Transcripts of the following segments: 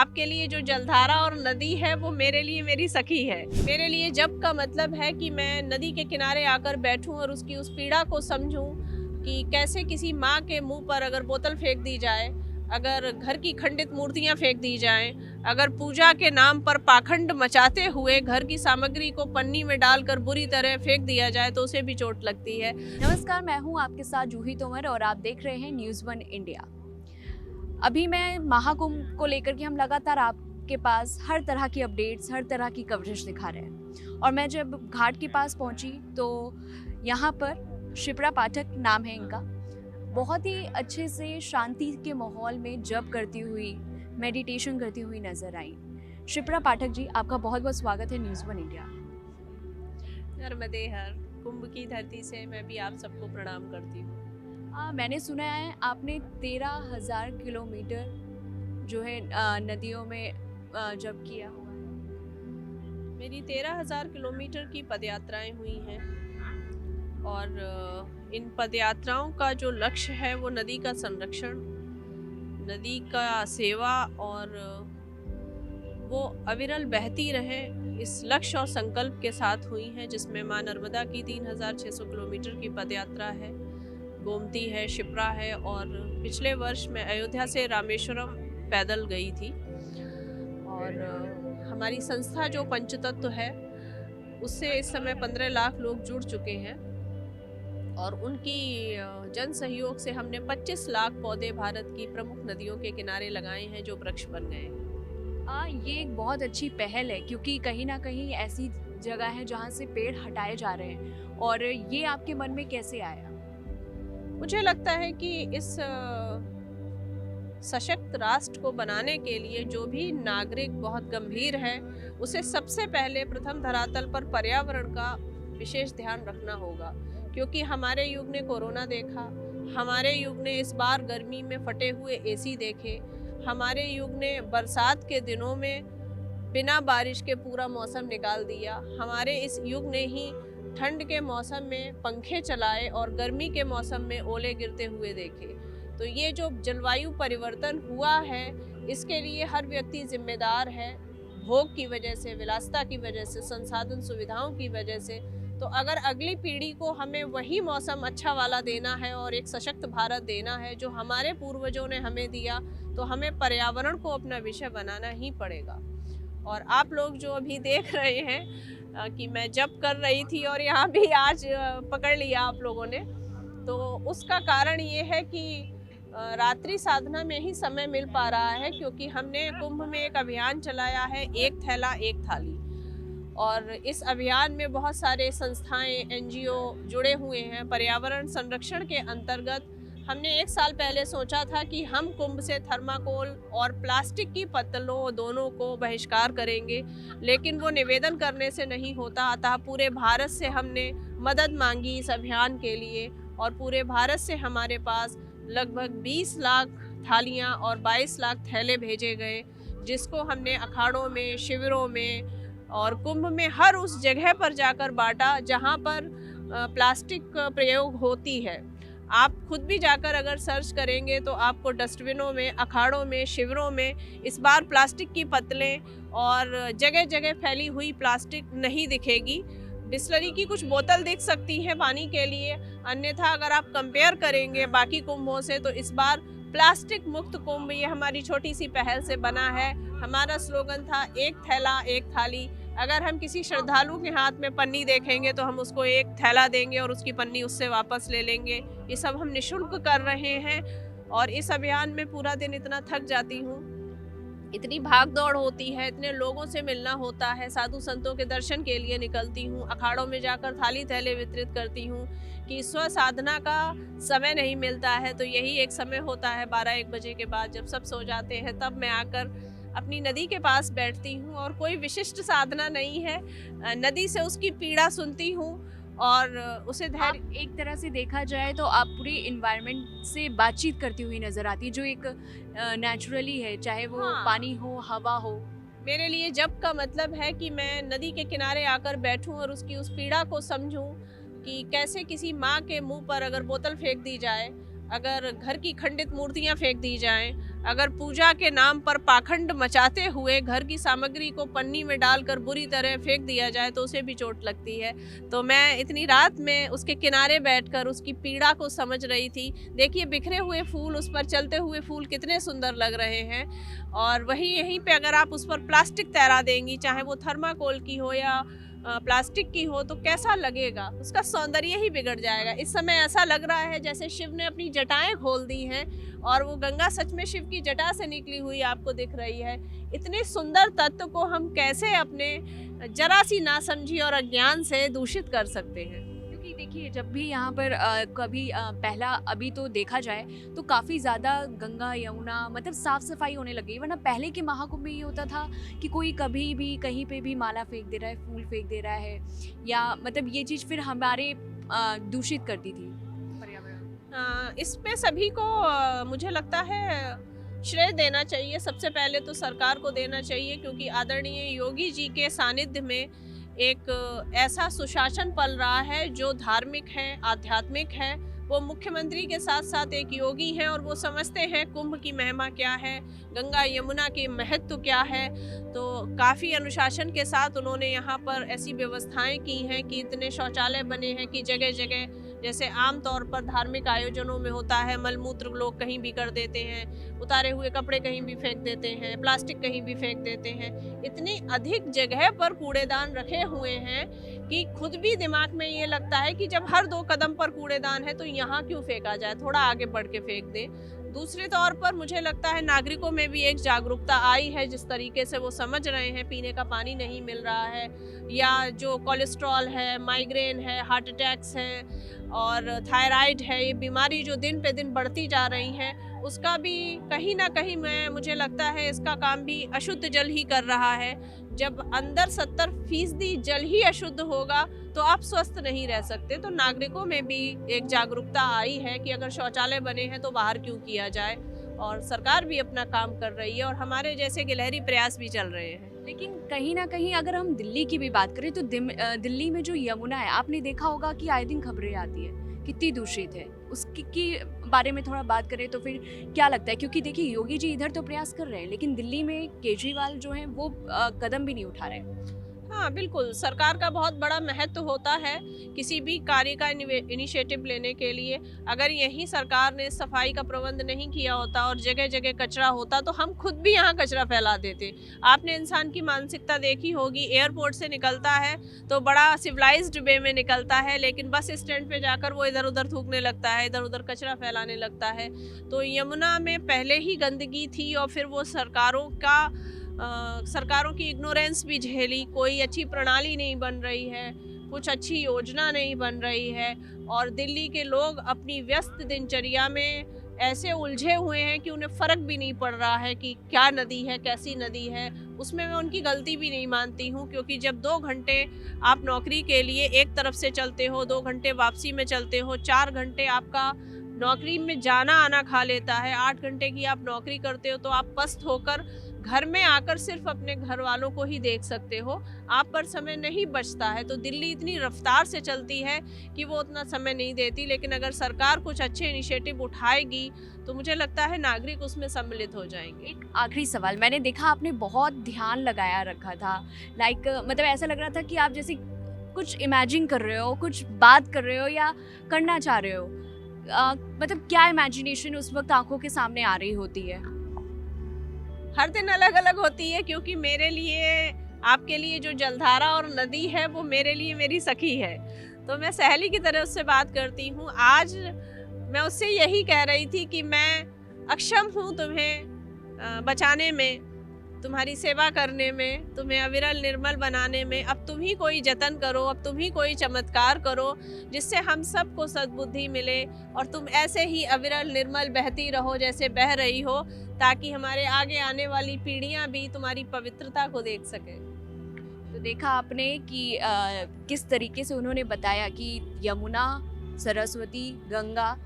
आपके लिए जो जलधारा और नदी है वो मेरे लिए मेरी सखी है। मेरे लिए जब का मतलब है कि मैं नदी के किनारे आकर बैठूं और उसकी उस पीड़ा को समझूं कि कैसे किसी माँ के मुंह पर अगर बोतल फेंक दी जाए, अगर घर की खंडित मूर्तियां फेंक दी जाएं, अगर पूजा के नाम पर पाखंड मचाते हुए घर की सामग्री को पन्नी में डालकर बुरी तरह फेंक दिया जाए तो उसे भी चोट लगती है। नमस्कार, मैं हूं आपके साथ जूही तोमर और आप देख रहे हैं न्यूज़ वन इंडिया। अभी मैं महाकुंभ को लेकर के हम लगातार आपके पास हर तरह की अपडेट्स, हर तरह की कवरेज दिखा रहे हैं। और मैं जब घाट के पास पहुंची तो यहाँ पर शिप्रा पाठक नाम है इनका, बहुत ही अच्छे से शांति के माहौल में जप करती हुई, मेडिटेशन करती हुई नजर आई। शिप्रा पाठक जी, आपका बहुत बहुत स्वागत है न्यूज़ वन इंडिया। नर्मदे हर, कुंभ की धरती से मैं भी आप सबको प्रणाम करती हूँ। मैंने सुना है आपने 13,000 किलोमीटर जो है नदियों में जब किया हुआ है। मेरी 13,000 किलोमीटर की पदयात्राएं हुई हैं और इन पदयात्राओं का जो लक्ष्य है वो नदी का संरक्षण, नदी का सेवा और वो अविरल बहती रहे, इस लक्ष्य और संकल्प के साथ हुई हैं, जिसमें माँ नर्मदा की 3,600 किलोमीटर की पदयात्रा है, गोमती है, शिप्रा है और पिछले वर्ष मैं अयोध्या से रामेश्वरम पैदल गई थी। और हमारी संस्था जो पंचतत्व है उससे इस समय 15 लाख लोग जुड़ चुके हैं और उनकी जन सहयोग से हमने 25 लाख पौधे भारत की प्रमुख नदियों के किनारे लगाए हैं जो वृक्ष बन गए हैं। ये एक बहुत अच्छी पहल है क्योंकि कहीं ना कहीं ऐसी जगह है जहाँ से पेड़ हटाए जा रहे हैं। और ये आपके मन में कैसे आया? मुझे लगता है कि इस सशक्त राष्ट्र को बनाने के लिए जो भी नागरिक बहुत गंभीर है उसे सबसे पहले प्रथम धरातल पर पर्यावरण का विशेष ध्यान रखना होगा, क्योंकि हमारे युग ने कोरोना देखा, हमारे युग ने इस बार गर्मी में फटे हुए एसी देखे, हमारे युग ने बरसात के दिनों में बिना बारिश के पूरा मौसम निकाल दिया, हमारे इस युग ने ही ठंड के मौसम में पंखे चलाए और गर्मी के मौसम में ओले गिरते हुए देखे। तो ये जो जलवायु परिवर्तन हुआ है इसके लिए हर व्यक्ति जिम्मेदार है, भोग की वजह से, विलासिता की वजह से, संसाधन सुविधाओं की वजह से। तो अगर अगली पीढ़ी को हमें वही मौसम अच्छा वाला देना है और एक सशक्त भारत देना है जो हमारे पूर्वजों ने हमें दिया, तो हमें पर्यावरण को अपना विषय बनाना ही पड़ेगा। और आप लोग जो अभी देख रहे हैं कि मैं जप कर रही थी और यहाँ भी आज पकड़ लिया आप लोगों ने, तो उसका कारण ये है कि रात्रि साधना में ही समय मिल पा रहा है, क्योंकि हमने कुंभ में एक अभियान चलाया है, एक थैला एक थाली। और इस अभियान में बहुत सारे संस्थाएं, एनजीओ जुड़े हुए हैं। पर्यावरण संरक्षण के अंतर्गत हमने 1 साल पहले सोचा था कि हम कुंभ से थर्माकोल और प्लास्टिक की पत्तलों दोनों को बहिष्कार करेंगे, लेकिन वो निवेदन करने से नहीं होता। अतः पूरे भारत से हमने मदद मांगी इस अभियान के लिए और पूरे भारत से हमारे पास लगभग 20 लाख थालियां और 22 लाख थैले भेजे गए, जिसको हमने अखाड़ों में, शिविरों में और कुंभ में हर उस जगह पर जाकर बांटा जहां पर प्लास्टिक का प्रयोग होती है। आप खुद भी जाकर अगर सर्च करेंगे तो आपको डस्टबिनों में, अखाड़ों में, शिविरों में इस बार प्लास्टिक की पत्तलें और जगह जगह फैली हुई प्लास्टिक नहीं दिखेगी। बिस्लरी की कुछ बोतल दिख सकती है पानी के लिए, अन्यथा अगर आप कंपेयर करेंगे बाकी कुंभों से तो इस बार प्लास्टिक मुक्त कुंभ ये हमारी छोटी सी पहल से बना है। हमारा स्लोगन था एक थैला एक थाली। अगर हम किसी श्रद्धालु के हाथ में पन्नी देखेंगे तो हम उसको एक थैला देंगे और उसकी पन्नी उससे वापस ले लेंगे। ये सब हम निःशुल्क कर रहे हैं और इस अभियान में पूरा दिन इतना थक जाती हूँ, इतनी भाग दौड़ होती है, इतने लोगों से मिलना होता है, साधु संतों के दर्शन के लिए निकलती हूँ, अखाड़ों में जाकर थाली थैले वितरित करती हूँ कि स्व साधना का समय नहीं मिलता है। तो यही एक समय होता है 12-1 बजे के बाद, जब सब सो जाते हैं, तब मैं आकर अपनी नदी के पास बैठती हूँ और कोई विशिष्ट साधना नहीं है, नदी से उसकी पीड़ा सुनती हूँ और उसे धैर्य। एक तरह से देखा जाए तो आप पूरी इन्वायरमेंट से बातचीत करती हुई नजर आती है, जो एक नेचुरली है, चाहे वो हाँ। पानी हो, हवा हो। मेरे लिए जप का मतलब है कि मैं नदी के किनारे आकर बैठूं और उसकी उस पीड़ा को समझूं कि कैसे किसी माँ के मुंह पर अगर बोतल फेंक दी जाए, अगर घर की खंडित मूर्तियां फेंक दी जाएं, अगर पूजा के नाम पर पाखंड मचाते हुए घर की सामग्री को पन्नी में डालकर बुरी तरह फेंक दिया जाए तो उसे भी चोट लगती है। तो मैं इतनी रात में उसके किनारे बैठकर उसकी पीड़ा को समझ रही थी। देखिए बिखरे हुए फूल, उस पर चलते हुए फूल कितने सुंदर लग रहे हैं, और वहीं यहीं पे अगर आप उस पर प्लास्टिक तैरा देंगी, चाहे वो थर्माकोल की हो या प्लास्टिक की हो, तो कैसा लगेगा, उसका सौंदर्य ही बिगड़ जाएगा। इस समय ऐसा लग रहा है जैसे शिव ने अपनी जटाएं खोल दी हैं और वो गंगा सच में शिव की जटा से निकली हुई आपको दिख रही है। इतने सुंदर तत्व को हम कैसे अपने जरा सी नासमझी और अज्ञान से दूषित कर सकते हैं। क्योंकि देखिए जब भी यहाँ पर कभी पहला अभी तो देखा जाए तो काफ़ी ज़्यादा गंगा यमुना मतलब साफ़ सफाई होने लगी, वरना पहले के महाकुंभ में ये होता था कि कोई कभी भी कहीं पे भी माला फेंक दे रहा है, फूल फेंक दे रहा है, या मतलब ये चीज़ फिर हमारे दूषित करती थी पर्यावरण। इसमें सभी को मुझे लगता है श्रेय देना चाहिए। सबसे पहले तो सरकार को देना चाहिए, क्योंकि आदरणीय योगी जी के सानिध्य में एक ऐसा सुशासन पल रहा है जो धार्मिक है, आध्यात्मिक है। वो मुख्यमंत्री के साथ साथ एक योगी हैं और वो समझते हैं कुंभ की महिमा क्या है, गंगा यमुना के महत्व क्या है। तो काफ़ी अनुशासन के साथ उन्होंने यहाँ पर ऐसी व्यवस्थाएं की हैं कि इतने शौचालय बने हैं कि जगह जगह, जैसे आम तौर पर धार्मिक आयोजनों में होता है, मलमूत्र लोग कहीं भी कर देते हैं, उतारे हुए कपड़े कहीं भी फेंक देते हैं, प्लास्टिक कहीं भी फेंक देते हैं। इतनी अधिक जगह पर कूड़ेदान रखे हुए हैं कि खुद भी दिमाग में ये लगता है कि जब हर 2 कदम पर कूड़ेदान है तो यहाँ क्यों फेंका जाए, थोड़ा आगे बढ़ के फेंक दें। दूसरे तौर पर मुझे लगता है नागरिकों में भी एक जागरूकता आई है, जिस तरीके से वो समझ रहे हैं पीने का पानी नहीं मिल रहा है, या जो कोलेस्ट्रॉल है, माइग्रेन है, हार्ट अटैक्स हैं और थायराइड है, ये बीमारी जो दिन पे दिन बढ़ती जा रही हैं, उसका भी कहीं ना कहीं मुझे लगता है इसका काम भी अशुद्ध जल ही कर रहा है। जब अंदर 70% जल ही अशुद्ध होगा तो आप स्वस्थ नहीं रह सकते। तो नागरिकों में भी एक जागरूकता आई है कि अगर शौचालय बने हैं तो बाहर क्यों किया जाए, और सरकार भी अपना काम कर रही है और हमारे जैसे गिलहरी प्रयास भी चल रहे हैं। लेकिन कहीं ना कहीं अगर हम दिल्ली की भी बात करें तो दिल्ली में जो यमुना है, आपने देखा होगा कि आए दिन खबरें आती है कितनी दूषित है, उसकी की बारे में थोड़ा बात करें तो फिर क्या लगता है? क्योंकि देखिए योगी जी इधर तो प्रयास कर रहे हैं, लेकिन दिल्ली में केजरीवाल जो है वो कदम भी नहीं उठा रहे। हाँ बिल्कुल, सरकार का बहुत बड़ा महत्व होता है किसी भी कार्य का इनिशिएटिव लेने के लिए। अगर यही सरकार ने सफाई का प्रबंध नहीं किया होता और जगह जगह कचरा होता तो हम खुद भी यहाँ कचरा फैला देते। आपने इंसान की मानसिकता देखी होगी, एयरपोर्ट से निकलता है तो बड़ा सिविलाइज्ड वे में निकलता है, लेकिन बस स्टैंड पे जाकर वो इधर उधर थूकने लगता है, इधर उधर कचरा फैलाने लगता है। तो यमुना में पहले ही गंदगी थी और फिर वो सरकारों की इग्नोरेंस भी झेली, कोई अच्छी प्रणाली नहीं बन रही है, कुछ अच्छी योजना नहीं बन रही है, और दिल्ली के लोग अपनी व्यस्त दिनचर्या में ऐसे उलझे हुए हैं कि उन्हें फ़र्क भी नहीं पड़ रहा है कि क्या नदी है, कैसी नदी है। उसमें मैं उनकी गलती भी नहीं मानती हूँ, क्योंकि जब 2 घंटे आप नौकरी के लिए एक तरफ से चलते हो, 2 घंटे वापसी में चलते हो, 4 घंटे आपका नौकरी में जाना आना खा लेता है, 8 घंटे की आप नौकरी करते हो, तो आप पस्त होकर घर में आकर सिर्फ अपने घर वालों को ही देख सकते हो, आप पर समय नहीं बचता है। तो दिल्ली इतनी रफ्तार से चलती है कि वो उतना समय नहीं देती, लेकिन अगर सरकार कुछ अच्छे इनिशिएटिव उठाएगी तो मुझे लगता है नागरिक उसमें सम्मिलित हो जाएंगे। एक आखिरी सवाल, मैंने देखा आपने बहुत ध्यान लगाया रखा था, लाइक मतलब ऐसा लग रहा था कि आप जैसे कुछ इमेजिन कर रहे हो, कुछ बात कर रहे हो या करना चाह रहे हो। मतलब क्या इमेजिनेशन उस वक्त आंखों के सामने आ रही होती है? हर दिन अलग अलग होती है, क्योंकि मेरे लिए, आपके लिए जो जलधारा और नदी है वो मेरे लिए मेरी सखी है, तो मैं सहेली की तरह उससे बात करती हूँ। आज मैं उससे यही कह रही थी कि मैं अक्षम हूँ तुम्हें बचाने में, तुम्हारी सेवा करने में, तुम्हें अविरल निर्मल बनाने में। अब तुम ही कोई जतन करो, अब तुम ही कोई चमत्कार करो जिससे हम सबको सद्बुद्धि मिले और तुम ऐसे ही अविरल निर्मल बहती रहो जैसे बह रही हो, ताकि हमारे आगे आने वाली पीढ़ियां भी तुम्हारी पवित्रता को देख सकें। तो देखा आपने कि किस तरीके से उन्होंने बताया कि यमुना, सरस्वती, गंगा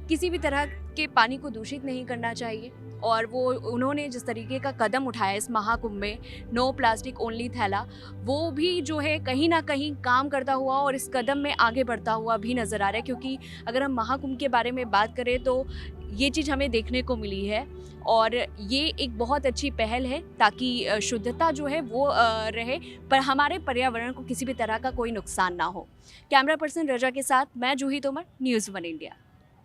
किसी भी तरह के पानी को दूषित नहीं करना चाहिए। और वो उन्होंने जिस तरीके का कदम उठाया इस महाकुंभ में, नो प्लास्टिक ओनली थैला, वो भी जो है कहीं ना कहीं काम करता हुआ और इस कदम में आगे बढ़ता हुआ भी नज़र आ रहा है। क्योंकि अगर हम महाकुंभ के बारे में बात करें तो ये चीज़ हमें देखने को मिली है और ये एक बहुत अच्छी पहल है ताकि शुद्धता जो है वो रहे, पर हमारे पर्यावरण को किसी भी तरह का कोई नुकसान ना हो। कैमरा पर्सन रजा के साथ मैं जूही तोमर, न्यूज़ 1 इंडिया।